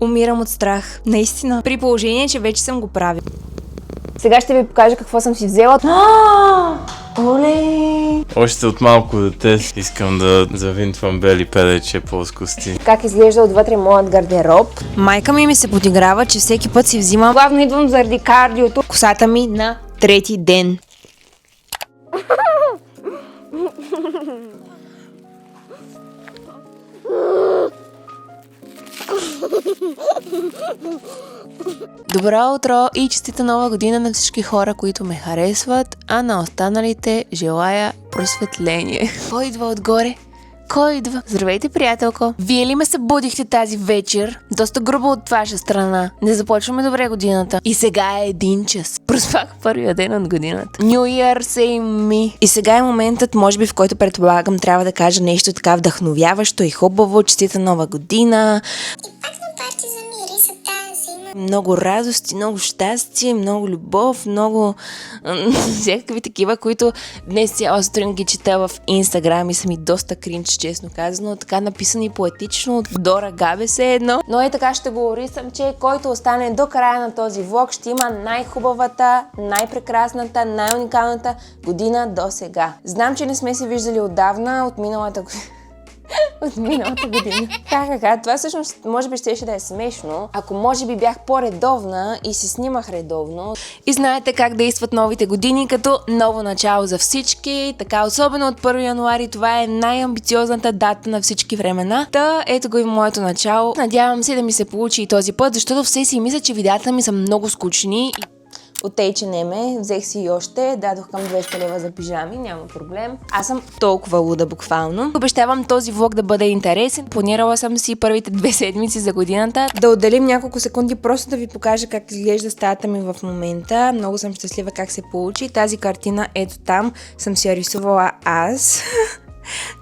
Умирам от страх. Наистина. При положение, че вече съм го правила. Сега ще ви покажа какво съм си взела. Оле! Още от малко дете искам да завинтвам бели пелече плоскости. Как изглежда отвътре моят гардероб. Майка ми се подиграва, че всеки път си взимам. Главно идвам заради кардиото. Косата ми на трети ден. Добро утро и честита нова година на всички хора, които ме харесват, а на останалите желая просветление. Кой идва отгоре? Кой идва? Здравейте, приятелко! Вие ли ме събудихте тази вечер? Доста грубо от ваша страна. Не започваме добре годината. И сега е 1 час. Проспах първия ден от годината. New Year, same me. И сега е моментът, може би, в който предполагам трябва да кажа нещо така вдъхновяващо и хубаво. Честита нова година. Много радости, много щастие, много любов, много всякакви такива, които днес цяла сутрин ги чета в Инстаграм и са ми доста кринч, честно казано. Така написани поетично от Дора Габе се едно. Но и така ще го орисам, че който остане до края на този влог ще има най-хубавата, най-прекрасната, най-уникалната година до сега. Знам, че не сме се виждали отдавна, от миналата година. Така, това всъщност може би щеше да е смешно, ако може би бях по-редовна и си снимах редовно. И знаете как действат новите години, като ново начало за всички. Така, особено от 1 януари, това е най-амбициозната дата на всички времена. Та, ето го и моето начало. Надявам се да ми се получи и този път, защото все си мисля, че видеята ми са много скучни. От H&M взех си и още, дадох към 200 лева за пижами, няма проблем. Аз съм толкова луда буквално. Обещавам този влог да бъде интересен. Планирала съм си първите 2 седмици за годината да отделим няколко секунди просто да ви покажа как изглежда стаята ми в момента. Много съм щастлива как се получи. Тази картина ето там съм си я рисувала аз.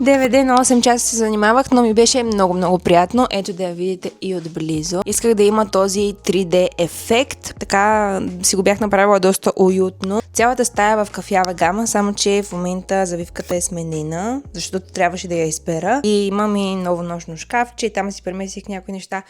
9 дена, 8 часа се занимавах, но ми беше много приятно. Ето да я видите и отблизо. Исках да има този 3D ефект. Така си го бях направила доста уютно. Цялата стая в кафява гама, само че в момента завивката е сменена, защото трябваше да я изпера. И имам и ново нощно шкафче и там си преместих някои неща.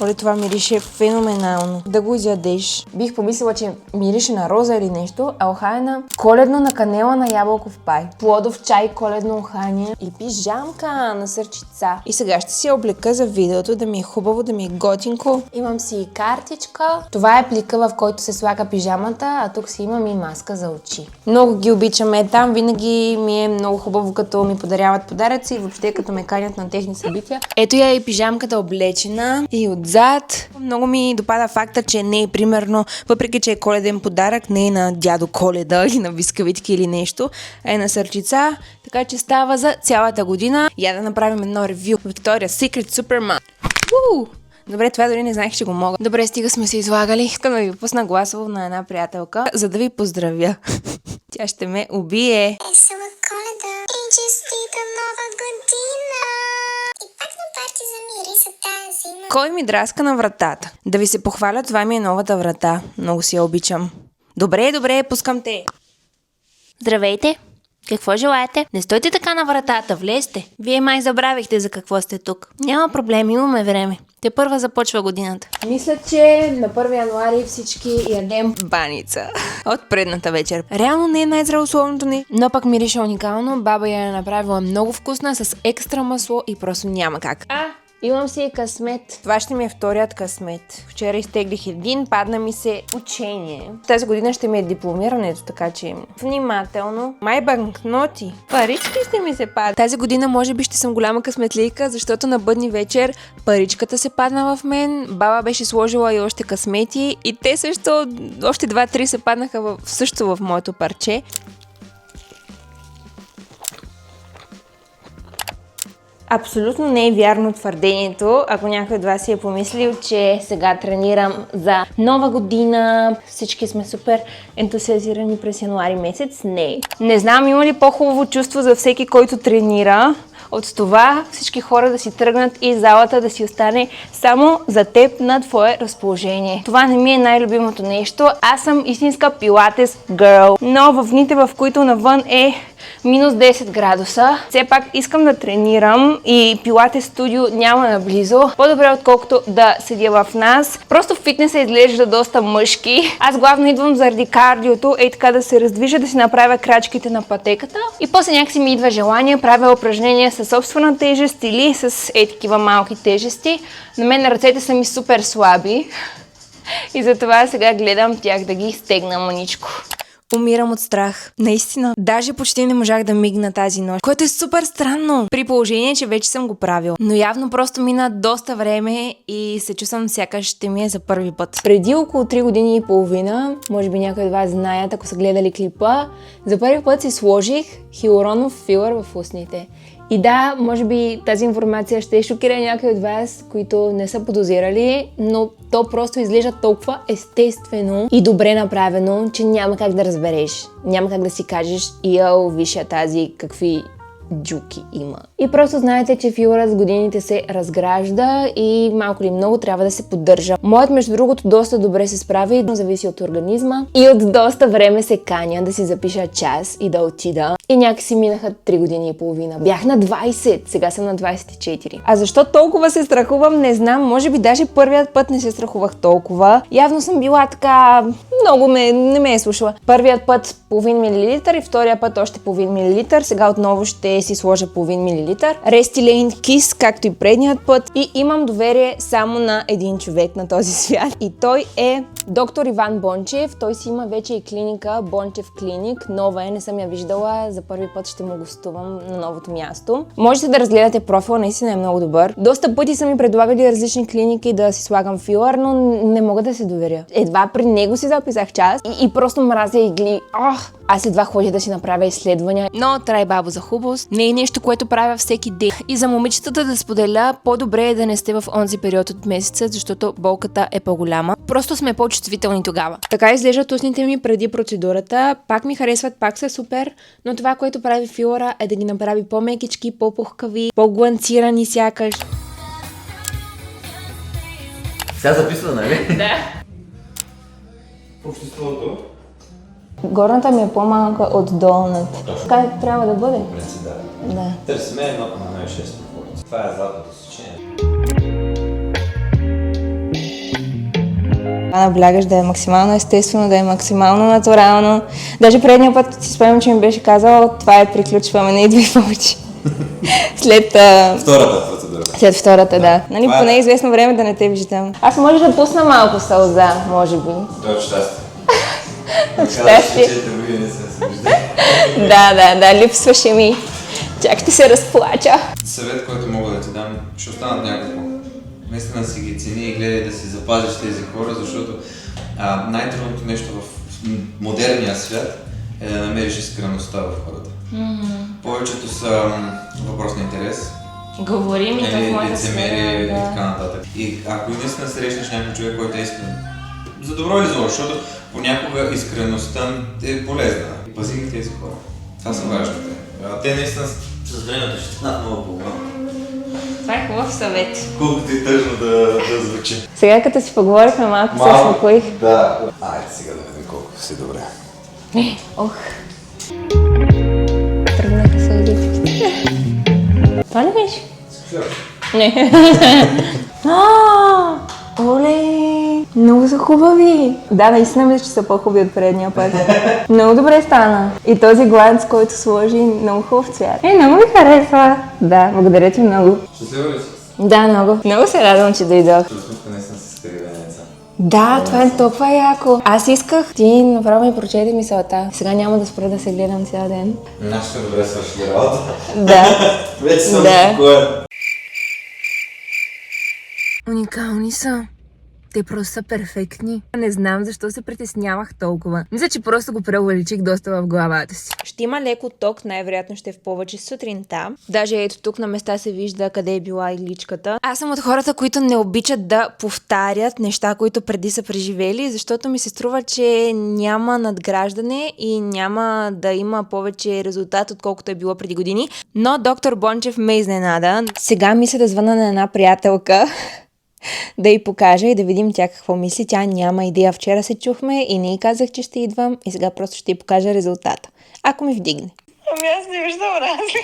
Оле, това мирише феноменално. Да го изядеш. Бих помислила, че мирише на роза или нещо, а охайна коледно на канела на ябълков пай. Плодов чай, коледно ухание и пижамка на сърчица. И сега ще си я облека за видеото, да ми е хубаво, да ми е готинко. Имам си и картичка. Това е плика, в който се слага пижамата, а тук си имам и маска за очи. Много ги обичаме. Там винаги ми е много хубаво, като ми подаряват подаръци и въобще като ме канят на техни събития. Ето я и пижамката облечена и отзад. Много ми допада факта, че не е примерно, въпреки че е коледен подарък, не е на дядо Коледа или на бискавитки или нещо, а е на сърчица, така че става за цялата година. Я да направим едно ревю. Victoria's Secret Superman. Добре, това дори не знаех, че го мога. Добре, стига сме се излагали. Искам да ви пусна гласово на една приятелка, за да ви поздравя. Тя ще ме убие. Весела Коледа и честита нова година! И пак на парти за мирисата зима. Кой ми драска на вратата? Да ви се похваля, това ми е новата врата. Много си я обичам. Добре, пускам те. Здравейте! Какво желаете? Не стойте така на вратата, влезте. Вие май забравихте за какво сте тук. Няма проблем, имаме време. Те първа започва годината. Мисля, че на 1 януари всички ядем баница от предната вечер. Реално не е най-здравословното ни, но пък мирише уникално. Баба я е направила много вкусна, с екстра масло и просто няма как. Имам си и късмет. Това ще ми е вторият късмет. Вчера изтеглих един, падна ми се учение. Тази година ще ми е дипломирането, така че внимателно. Май банкноти. Парички ще ми се падат. Тази година може би ще съм голяма късметлийка, защото на бъдни вечер паричката се падна в мен. Баба беше сложила и още късмети и те също, още 2-3 се паднаха също в моето парче. Абсолютно не е вярно твърдението, ако някой от вас си е помислил, че сега тренирам за нова година. Всички сме супер ентусиазирани през януари месец. Не знам има ли по-хубаво чувство за всеки, който тренира, от това всички хора да си тръгнат и залата да си остане само за теб на твое разположение. Това не ми е най-любимото нещо. Аз съм истинска пилатес гърл. Но в дните, в които навън е минус 10 градуса. Все пак искам да тренирам и пилатес студио няма наблизо. По-добре отколкото да седя в нас. Просто в фитнеса изглежда доста мъжки. Аз главно идвам заради кардиото, така да се раздвижа, да си направя крачките на пътеката. И после някакси ми идва желание, правя упражнения със собствена тежест или с такива малки тежести. На мен ръцете са ми супер слаби. И затова сега гледам тях да ги стегна маничко. Умирам от страх. Наистина. Даже почти не можах да мигна тази нощ, което е супер странно, при положение, че вече съм го правил. Но явно просто мина доста време и се чувствам сякаш ще ми е за първи път. Преди около 3 години и половина, може би някои от вас знаят, ако са гледали клипа, за първи път си сложих хиалуронов филър в устните. И да, може би тази информация ще шокира някои от вас, които не са подозирали, но то просто изглежда толкова естествено и добре направено, че няма как да разбереш. Няма как да си кажеш, виж тази какви джуки има. И просто знаете, че филърът с годините се разгражда и малко ли много трябва да се поддържа. Моят, между другото, доста добре се справи, но зависи от организма. И от доста време се каня да си запиша час и да отида. И някакси минаха 3 години и половина. Бях на 20, сега съм на 24. А защо толкова се страхувам, не знам. Може би даже първият път не се страхувах толкова. Явно съм била така... Много не ме е слушала. Първият път половин милилитър и втория път още половин милилитър. Сега отново ще си сложа половин милилитър. Restylane Kiss, както и предният път. И имам доверие само на един човек на този свят. И той е доктор Иван Бончев. Той си има вече и клиника, Бончев клиник. Нова е, не съм я виждала. За първи път ще му гостувам на новото място. Можете да разгледате профила, наистина е много добър. Доста пъти са ми предлагали различни клиники да си слагам филър, но не мога да се доверя. Едва при него си записах час и просто мразя игли. Аз едва ходя да си направя изследвания, но трай бабо за хубост. Не е нещо, което правя всеки ден. И за момичетата да споделя, по-добре е да не сте в онзи период от месеца, защото болката е по-голяма. Просто сме по-чувствителни тогава. Така изглеждат устните ми преди процедурата. Пак ми харесват, пак са супер, но това, което прави филъра, е да ги направи по-мекички, по-пухкави, по-гланцирани сякаш. Сега записва, нали? Да. Обществото. Горната ми е по-малка от долната. Така трябва да бъде? Да. Търсиме едно на 6 пропорция. Това е златното сечение. Наблягаш да е максимално естествено, да е максимално натурално. Даже предния път си спомням, че ми беше казал, това е приключваме, не идвай повече. След Втората процедура. След втората, да. Нали, Това е. поне известно време да не те виждам. Аз може да пусна малко сълза, може би. Това е от щастие. От щастие. 4 години не сме се виждали. Да, липсваше ми. Чак ще се разплача. Съвет, който мога да ти дам, ще останат няколко. Наистина си ги цени и гледай да си запазиш тези хора, защото най-трудното нещо в модерния свят е да намериш искреността в хората. Повечето са въпрос на интерес. Говорим и то в моята лицемерие и сфера, така нататък. И ако наистина срещнеш някой човек, който е искрен, за добро или зло, защото понякога искреността е полезна. И пази ги тези хора. Това са важните. Те наистина с времето ще станат много по-големи. Това е хубав съвет. Колкото и тъжно да звучи. Сега като си поговорихме малко се успокоих. Да. Айде сега да видим колко си добре. Ох. Тръгнаха сълзичките. Това ли беше? Не. Оле! Много са хубави! Да, наистина мисля, че са по-хубави от предния път. Много добре стана. И този гланц, който сложи, много хубав цвят. Много ми харесва. Да, благодаря ти много. Щастлива ли си? Да, много. Много се радвам, че дойдох. Чувствам, наистина си скривенеца. Да, това е толкова яко. Аз исках. Ти направо ми прочете мисълта. Сега няма да спра да се гледам цял ден. Нашата добре свършили работа. Да. Вече съм Да. спокоен. Уникални са. Те просто са перфектни. Не знам защо се притеснявах толкова. Мисля, че просто го преувеличих доста в главата си. Ще има леко ток, най-вероятно ще е в повече сутринта. Даже ето тук на места се вижда къде е била игличката. Аз съм от хората, които не обичат да повтарят неща, които преди са преживели, защото ми се струва, че няма надграждане и няма да има повече резултат, отколкото е било преди години. Но доктор Бончев ме изненада. Сега мисля да звъна на една приятелка, да й покажа и да видим тя какво мисли. Тя няма идея. Вчера се чухме и не й казах, че ще идвам и сега просто ще й покажа резултата. Ако ми вдигне. Ами аз не виждам разлика.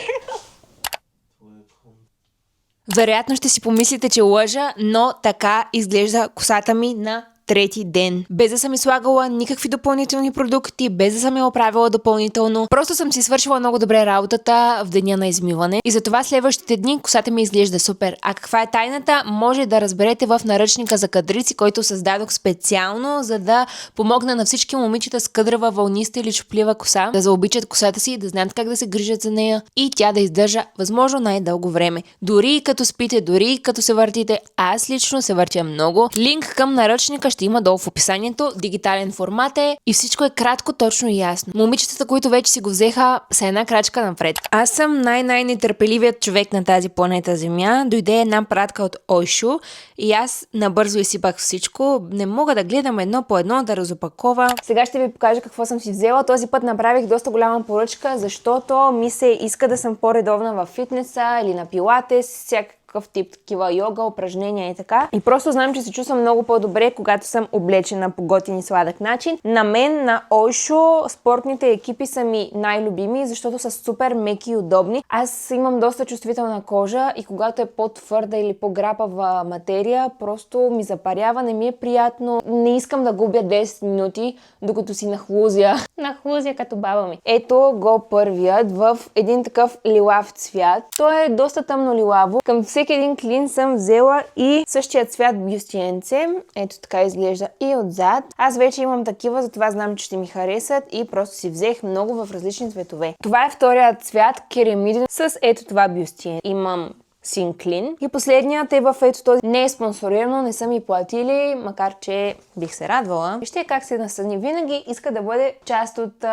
Вероятно ще си помислите, че лъжа, но така изглежда косата ми на трети ден. Без да съм излагала никакви допълнителни продукти, без да съм я оправила допълнително. Просто съм си свършила много добре работата в деня на измиване и затова следващите дни косата ми изглежда супер. А каква е тайната? Може да разберете в наръчника за кадрици, който създадох специално, за да помогна на всички момичета с къдрава, вълниста или чуплива коса да заобичат косата си, да знаят как да се грижат за нея и тя да издържа възможно най-дълго време. Дори като спите, дори като се въртите, аз лично се въртя много. Линк към наръчника ще има долу в описанието, дигитален формат е и всичко е кратко, точно и ясно. Момичетата, които вече си го взеха, са една крачка напред. Аз съм най-нетърпеливият човек на тази планета Земя. Дойде една пратка от Ойшо и аз набързо изсипах всичко. Не мога да гледам едно по едно, да разопакова. Сега ще ви покажа какво съм си взела. Този път направих доста голяма поръчка, защото ми се иска да съм по-редовна в фитнеса или на пилатес, всякакъв тип такива йога, упражнения и така. И просто знам, че се чувствам много по-добре, когато съм облечена по готин и сладък начин. На мен, на Ойшо, спортните екипи са ми най-любими, защото са супер меки и удобни. Аз имам доста чувствителна кожа и когато е по-твърда или по-грапава материя, просто ми запарява, не ми е приятно. Не искам да губя 10 минути, докато си нахлузя. Нахлузя като баба ми. Ето го първият в един такъв лилав цвят. Той е доста тъмно лилаво. Към всеки един клин съм взела и същия цвят бюстиенце. Ето така изглежда и отзад. Аз вече имам такива, затова знам, че ще ми харесат и просто си взех много в различни цветове. Това е вторият цвят, керамиден, с ето това бюстиенце. Имам Синклин. И последният е в ето този. Не е спонсорирано, не са ми платили, макар че бих се радвала. Вижте как се насъдни. Винаги иска да бъде част от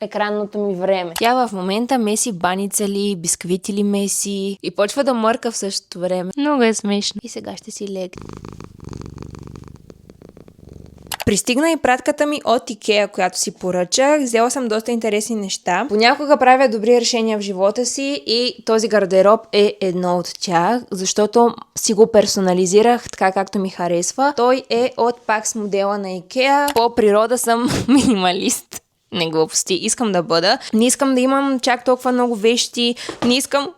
екранното ми време. Тя в момента меси баница ли, бисквити ли меси и почва да мърка в същото време. Много е смешно. И сега ще си легне. Пристигна и пратката ми от Икеа, която си поръчах. Взела съм доста интересни неща. Понякога правя добри решения в живота си и този гардероб е едно от тях, защото си го персонализирах така както ми харесва. Той е от Pax модела на Икеа. По природа съм минималист. Не глупости, искам да бъда. Не искам да имам чак толкова много вещи. Не искам...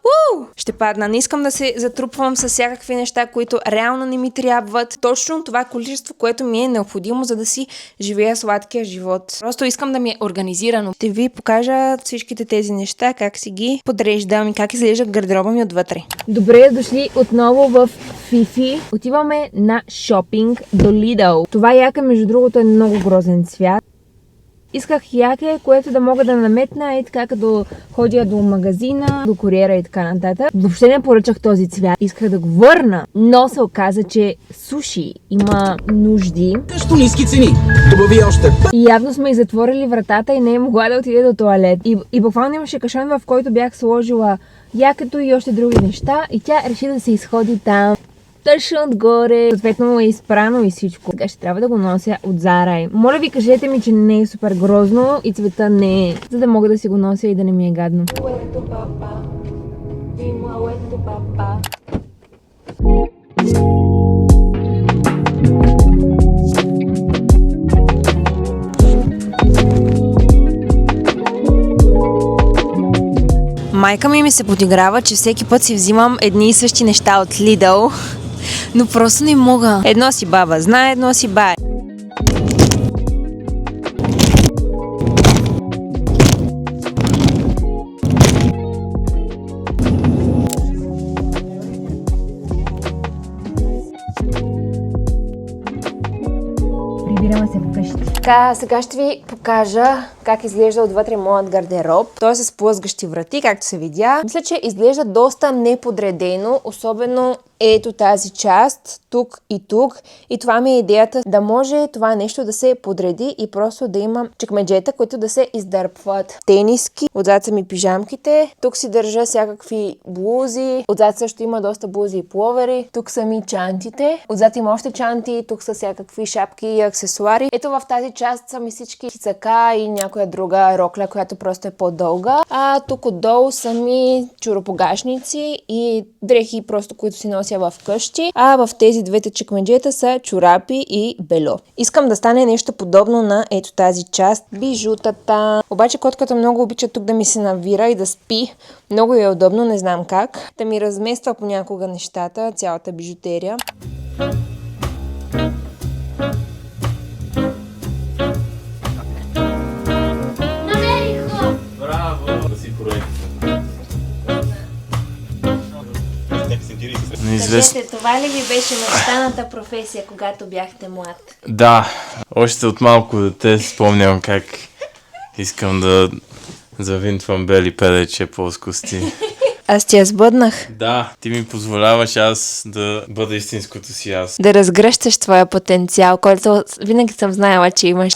Ще падна. Не искам да се затрупвам с всякакви неща, които реално не ми трябват. Точно това количество, което ми е необходимо, за да си живея сладкия живот. Просто искам да ми е организирано. Ще ви покажа всичките тези неща, как си ги подреждам и как изглежда гардероба ми отвътре. Добре дошли отново в Фифи. Отиваме на шопинг до Lidl. Това яка, между другото, е много грозен цвят. Исках яке, което да мога да наметна и така като ходя до магазина, до куриера и така нататък. Въобще не поръчах този цвят. Исках да го върна, но се оказа, че суши има нужди. Също ниски цени. Добави още. И явно сме и затворили вратата и не е могла да отиде до тоалет. И буквално имаше кашон, в който бях сложила якето и още други неща и тя реши да се изходи там. Точно отгоре. Съответно е изпрано и всичко. Сега ще трябва да го нося от Zara. Моля ви, кажете ми, че не е супер грозно и цвета не е, за да мога да си го нося и да не ми е гадно. Майка ми се подиграва, че всеки път си взимам едни и същи неща от Lidl. Но просто не мога. Едно си баба знае, едно си бае. Прибираме се вкъщи. Така, сега ще ви покажа как изглежда отвътре моят гардероб. Той е с плъзгащи врати, както се видя. Мисля, че изглежда доста неподредено, особено ето тази част, тук и тук. И това ми е идеята, да може това нещо да се подреди и просто да има чекмеджета, които да се издърпват. Тениски, отзад са ми пижамките, тук си държа всякакви блузи, отзад също има доста блузи и пловери, тук са ми чантите, отзад има още чанти, тук са всякакви шапки и аксесуари. Ето в тази част са ми всички кицака и някоя друга рокля, която просто е по-дълга. А тук отдолу са ми чуропогашници и дрехи просто, които си нося нося в къщи, а в тези двете чекмеджета са чорапи и бельо. Искам да стане нещо подобно на ето тази част, бижутата. Обаче котката много обича тук да ми се навира и да спи. Много е удобно, не знам как. Да ми размества понякога нещата, цялата бижутерия. Браво! Да си проект. Кажете, това ли ви беше мечтаната професия, когато бяхте млад? Да, още от малко дете спомням как искам да завинтвам бели пелече по скости. Аз ти я сбъднах. Да, ти ми позволяваш аз да бъда истинското си аз. Да разгръщаш твоя потенциал, който винаги съм знаела, че имаш.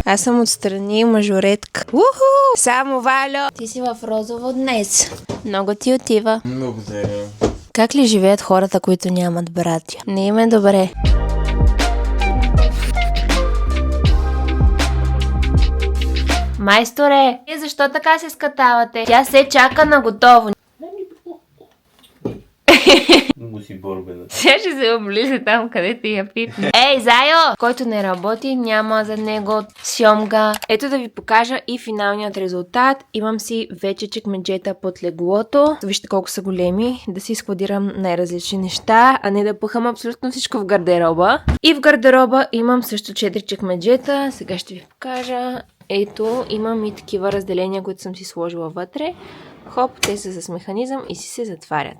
Аз съм отстрани мажоретка. Уху! Само Валю! Ти си в розово днес. Много ти отива. Благодаря. Как ли живеят хората, които нямат братя? Не им е добре. Майсторе, защо така се скатавате? Тя се чака на готово. Много си борбена. Тя ще се облиза там, където я питне. Ей, Зайо! Който не работи, няма за него сьомга. Ето да ви покажа и финалният резултат. Имам си вече чекмеджета под леглото. Вижте колко са големи. Да си складирам най-различни неща, а не да пъхам абсолютно всичко в гардероба. И в гардероба имам също 4 чекмеджета. Сега ще ви покажа. Ето, имам и такива разделения, които съм си сложила вътре. Хоп, те са с механизъм и си се затварят.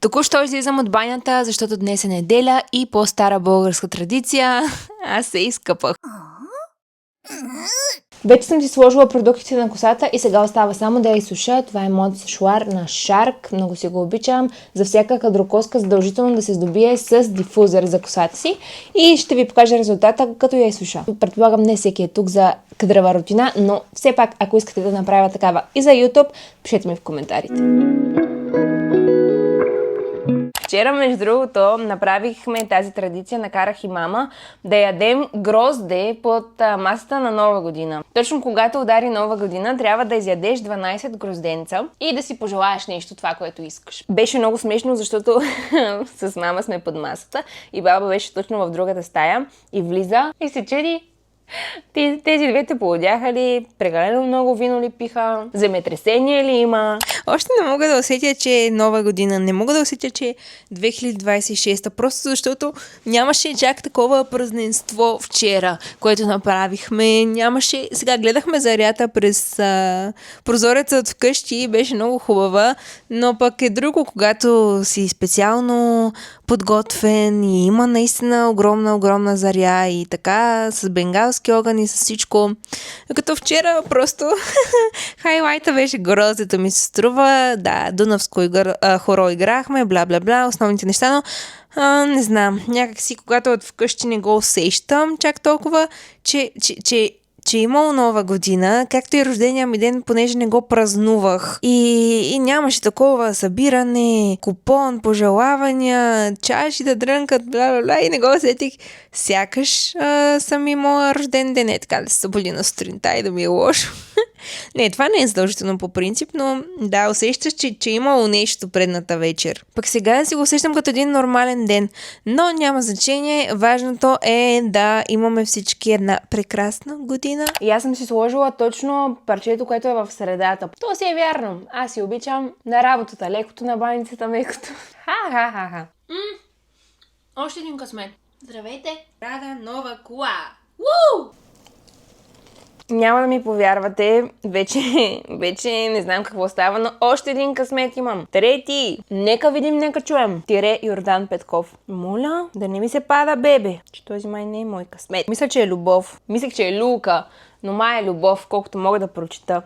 Току-що излизам от банята, защото днес е неделя и по стара българска традиция аз се изкъпах. Вече съм си сложила продуктите на косата и сега остава само да я изсуша. Това е моят сушуар на Shark. Много си го обичам. За всяка кадрокоска задължително да се здобие с дифузър за косата си. И ще ви покажа резултата, като я изсуша. Предполагам, не всеки е тук за кадрова рутина, но все пак, ако искате да направя такава и за YouTube, пишете ми в коментарите. Вчера, между другото, направихме тази традиция, накарах и мама да ядем грозде под масата на Нова година. Точно когато удари Нова година, трябва да изядеш 12 грозденца и да си пожелаеш нещо, това, което искаш. Беше много смешно, защото с мама сме под масата и баба беше точно в другата стая и влиза и се чуди. Тези двете полудяха ли, прекалено много вино ли пиха, земетресение ли има? Още не мога да усетя, че е Нова година, не мога да усетя, че е 2026, просто защото нямаше чак такова празненство вчера, което направихме, нямаше... Сега гледахме зарята през прозореца от вкъщи и беше много хубава, но пък е друго, когато си специално подготвен и има наистина огромна заря и така с бенгалски огън и с всичко. Като вчера просто хайлайта беше гроздето ми се струва. Да, Дунавско хоро играхме, бла-бла-бла, основните неща, но не знам, някакси когато от вкъщи не го усещам чак толкова, че е имало Нова година, както и рождения ми ден, понеже не го празнувах. И нямаше такова събиране, купон, пожелавания, чаши да дрънкат, бла-бла-бла, и не го усетих. Сякаш съм имала рожден ден, така да се събуди на сутринта и да ми е лошо. Не, това не е задължително по принцип, но да, усещаш, че е имало нещо предната вечер. Пък сега си го усещам като един нормален ден, но няма значение, важното е да имаме всички една прекрасна година. И аз съм си сложила точно парчето, което е в средата. То си е вярно. Аз си обичам на работата лекото, на баницата мекото. Ха-ха-ха-ха. Още един късмет. Здравейте! Рада нова кола! Уу! Няма да ми повярвате, вече не знам какво става, но още един късмет имам. Трети! Нека видим, нека чуем. Тире Йордан Петков. Моля, да не ми се пада бебе, че този май не е мой късмет. Мисля, че е любов. Мислех, че е Лука, но май е любов, колкото мога да прочита.